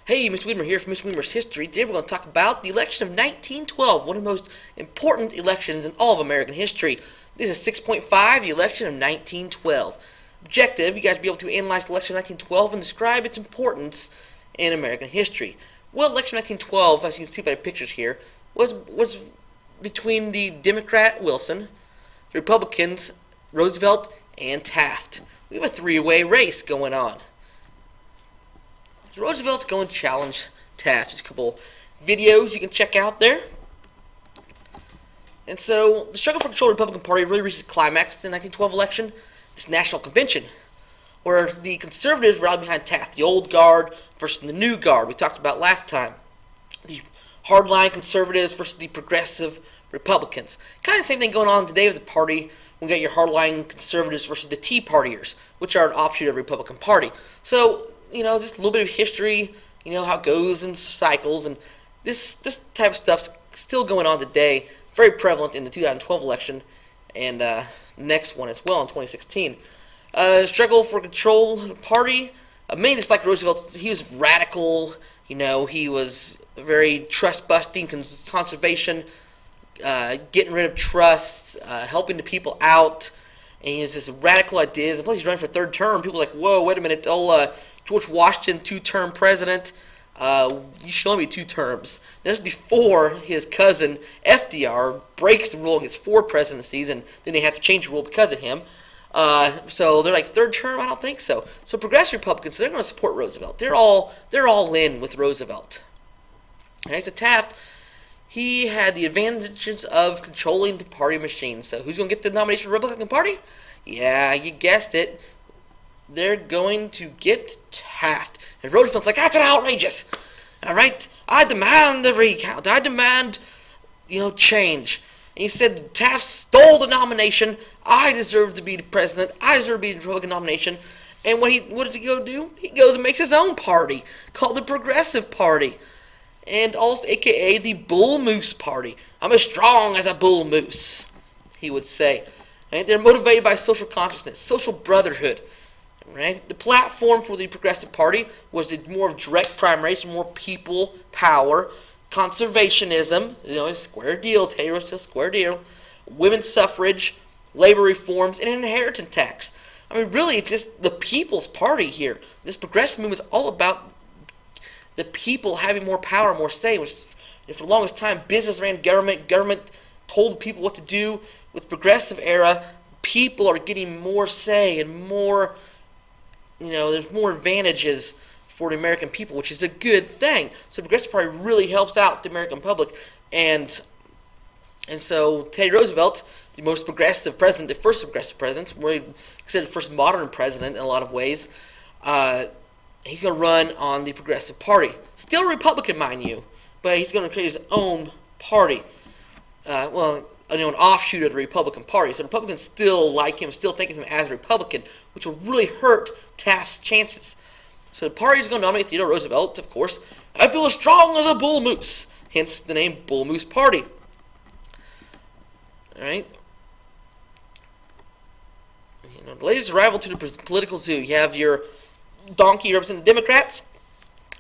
Hey, Mr. Weimer here from Mr. Weimer's History. Today we're going to talk about the election of 1912, one of the most important elections in all of American history. This is 6.5, the election of 1912. Objective, you guys be able to analyze the election of 1912 and describe its importance in American history. Well, election of 1912, as you can see by the pictures here, was between the Democrat Wilson, the Republicans Roosevelt, and Taft. We have a three-way race going on. Roosevelt's going to challenge Taft. There's a couple videos you can check out there. And so, the struggle for control of the Republican Party really reaches its climax in the 1912 election, this national convention, where the conservatives rallied behind Taft, the old guard versus the new guard we talked about last time. The hardline conservatives versus the progressive Republicans. Kind of the same thing going on today with the party. We got your hardline conservatives versus the Tea Partiers, which are an offshoot of the Republican Party. So, just a little bit of history, how it goes in cycles, and this type of stuff's still going on today, very prevalent in the 2012 election, and the next one as well in 2016. Struggle for control of the party. Many disliked Roosevelt. He was radical, he was very trust-busting, conservation, getting rid of trust, helping the people out, and he has this radical ideas, and plus he's running for third term. People are like, whoa, wait a minute, George Washington, two-term president. You should only be 2 terms. That's before his cousin FDR breaks the rule and gets 4 presidencies, and then they have to change the rule because of him. So they're like third term. I don't think so. So progressive Republicans, they're going to support Roosevelt. They're all in with Roosevelt. All right, so Taft, he had the advantages of controlling the party machine. So who's going to get the nomination for the Republican Party? Yeah, you guessed it. They're going to get Taft. And Roosevelt's like, that's outrageous. All right, I demand a recount. I demand, change. And he said, Taft stole the nomination. I deserve to be the president. I deserve to be the Republican nomination. And what does he go do? He goes and makes his own party called the Progressive Party, and also AKA the Bull Moose Party. I'm as strong as a bull moose, he would say. Right? They're motivated by social consciousness, social brotherhood. Right? The platform for the Progressive Party was the more direct primaries, more people power, conservationism, square deal, Teddy Roosevelt square deal, women's suffrage, labor reforms, and an inheritance tax. I mean, really, it's just the people's party here. This progressive movement is all about the people having more power, more say. Which, for the longest time, business ran government. Government told people what to do. With the progressive era, people are getting more say and more. There's more advantages for the American people, which is a good thing. So the Progressive Party really helps out the American public. And so Teddy Roosevelt, the most progressive president, the first progressive president, really considered the first modern president in a lot of ways, he's going to run on the Progressive Party. Still a Republican, mind you, but he's going to create his own party. An offshoot of the Republican Party. So the Republicans still like him, still think of him as a Republican, which will really hurt Taft's chances. So the party is going to nominate Theodore Roosevelt, of course. I feel as strong as a bull moose, hence the name Bull Moose Party. All right. The latest arrival to the political zoo. You have your donkey representing the Democrats,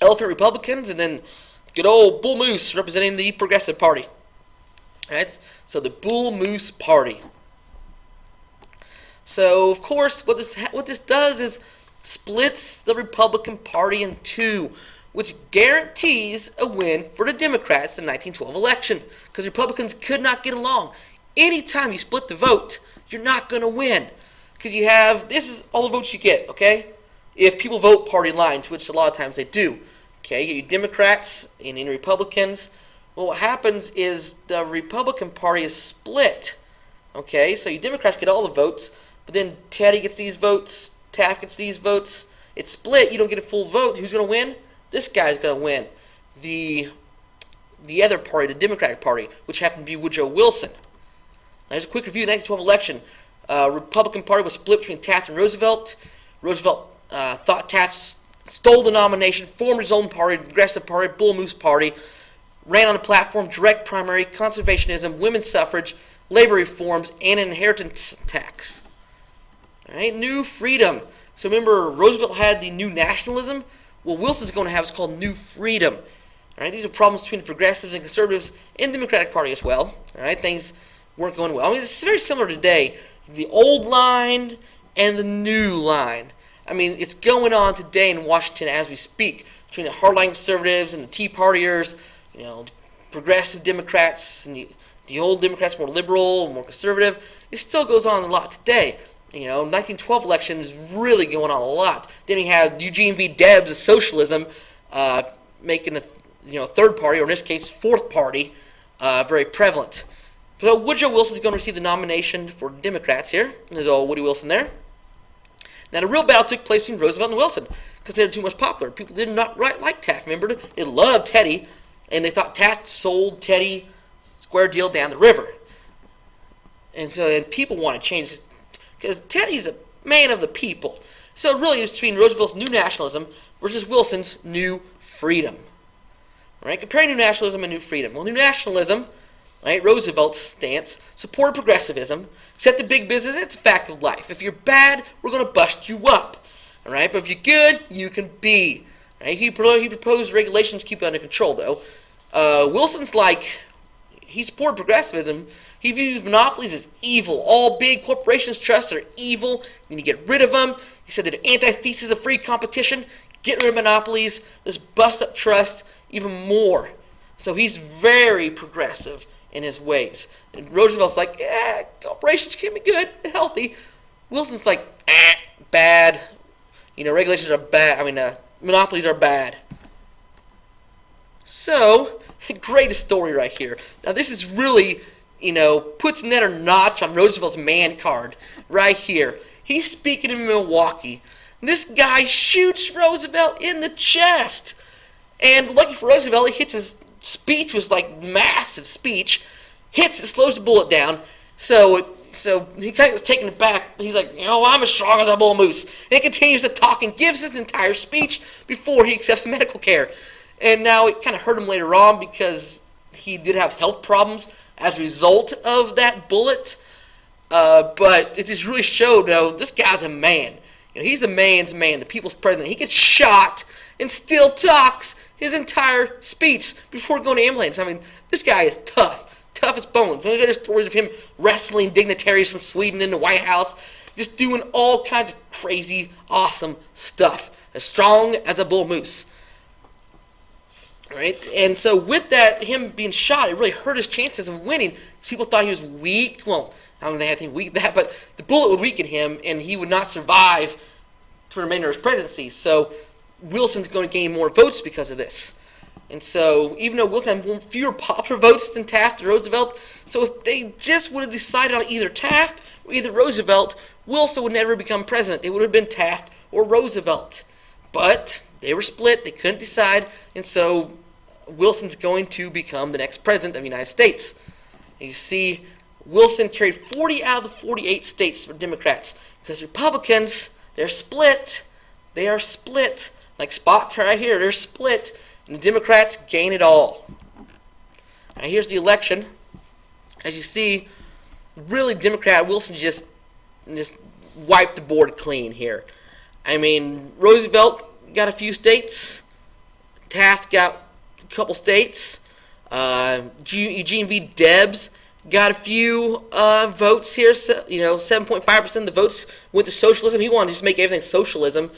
elephant Republicans, and then good old Bull Moose representing the Progressive Party. Right? So the Bull Moose Party. So of course, what this does is splits the Republican Party in two, which guarantees a win for the Democrats in the 1912 election, because Republicans could not get along. Anytime you split the vote, you're not going to win, because this is all the votes you get. Okay, if people vote party lines, which a lot of times they do. Okay, you Democrats and Republicans. Well, what happens is the Republican Party is split. Okay, so you Democrats get all the votes, but then Teddy gets these votes, Taft gets these votes. It's split. You don't get a full vote. Who's going to win? This guy's going to win. The other party, the Democratic Party, which happened to be Woodrow Wilson. Now, here's a quick review of the 1912 election. Republican Party was split between Taft and Roosevelt. Roosevelt thought Taft stole the nomination, formed his own party, Progressive Party, Bull Moose Party. Ran on a platform, direct primary, conservationism, women's suffrage, labor reforms, and an inheritance tax. All right, new freedom. So remember, Roosevelt had the new nationalism, what Wilson's going to have is called New Freedom. All right, these are problems between the progressives and conservatives in the Democratic Party as well. All right, things weren't going well. I mean, it's very similar today. The old line and the new line. I mean, it's going on today in Washington as we speak between the hardline conservatives and the Tea Partiers, the progressive Democrats and the old Democrats, more liberal, more conservative. It still goes on a lot today. 1912 election is really going on a lot. Then we had Eugene V. Debs, socialism, making the third party, or in this case, fourth party, very prevalent. So Woodrow Wilson's going to receive the nomination for Democrats here. There's old Woody Wilson there. Now the real battle took place between Roosevelt and Wilson because they were too much popular. People did not like Taft. Remember, they loved Teddy, and they thought Taft sold Teddy square deal down the river. And so people wanted change because Teddy's a man of the people. So really it was between Roosevelt's new nationalism versus Wilson's new freedom. Right? Comparing new nationalism and new freedom. Well, new nationalism, right, Roosevelt's stance, supported progressivism, said to big business, it's a fact of life. If you're bad, we're going to bust you up. All right? But if you're good, you can be. Right? He proposed regulations to keep it under control, though. Wilson's he supported progressivism. He views monopolies as evil. All big corporations' trusts are evil. You need to get rid of them. He said that the antithesis of free competition, get rid of monopolies, let's bust up trust even more. So he's very progressive in his ways. And Roosevelt's corporations can be good and healthy. Wilson's bad. Regulations are bad. Monopolies are bad. So, greatest story right here. Now this is really, puts another notch on Roosevelt's man card right here. He's speaking in Milwaukee. This guy shoots Roosevelt in the chest. And lucky for Roosevelt, he hits his speech, was massive speech. Hits it, slows the bullet down. So he kind of was taken aback. He's like, I'm as strong as a bull moose. And he continues to talk and gives his entire speech before he accepts medical care. And now it kind of hurt him later on because he did have health problems as a result of that bullet. But it just really showed, this guy's a man. He's the man's man, the people's president. He gets shot and still talks his entire speech before going to ambulance. This guy is tough as bones. There's other stories of him wrestling dignitaries from Sweden in the White House, just doing all kinds of crazy, awesome stuff. As strong as a bull moose. Right? And so with that, him being shot, it really hurt his chances of winning. People thought he was weak. Well, I don't know if they had anything weak that, but the bullet would weaken him, and he would not survive for the remainder of his presidency. So Wilson's going to gain more votes because of this. And so even though Wilson had fewer popular votes than Taft or Roosevelt, so if they just would have decided on either Taft or either Roosevelt, Wilson would never become president. It would have been Taft or Roosevelt. But they were split. They couldn't decide. And so Wilson's going to become the next president of the United States. And you see, Wilson carried 40 out of the 48 states for Democrats. Because Republicans, they're split. They are split. Like Spock right here, they're split. And the Democrats gain it all. Now here's the election. As you see, really Democrat Wilson just wiped the board clean here. Roosevelt got a few states. Taft got a couple states. Eugene V. Debs got a few votes here. 7.5% of the votes went to socialism. He wanted to just make everything socialism.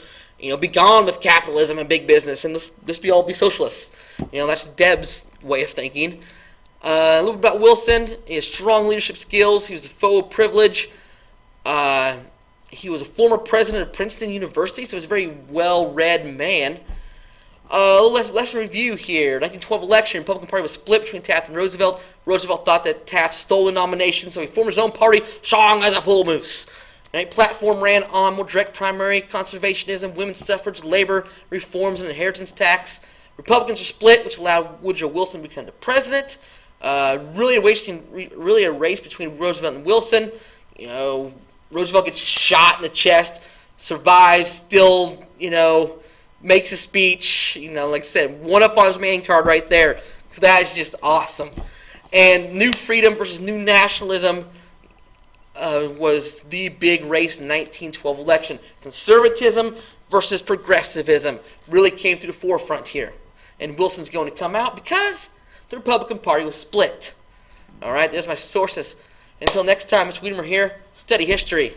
Be gone with capitalism and big business, and let's all be socialists. That's Debs' way of thinking. A little bit about Wilson. He has strong leadership skills. He was a foe of privilege. He was a former president of Princeton University, so he was a very well-read man. Let's review here. 1912 election, Republican Party was split between Taft and Roosevelt. Roosevelt thought that Taft stole the nomination, so he formed his own party, strong as a bull moose. Right? Platform ran on more direct primary, conservationism, women's suffrage, labor reforms, and inheritance tax. Republicans were split, which allowed Woodrow Wilson to become the president. Really a race between Roosevelt and Wilson. Roosevelt gets shot in the chest, survives, still, makes a speech. Like I said, one up on his man card right there. So that is just awesome. And new freedom versus new nationalism was the big race in the 1912 election. Conservatism versus progressivism really came to the forefront here. And Wilson's going to come out because the Republican Party was split. All right, there's my sources. Until next time, it's Wiedemer here. Study history.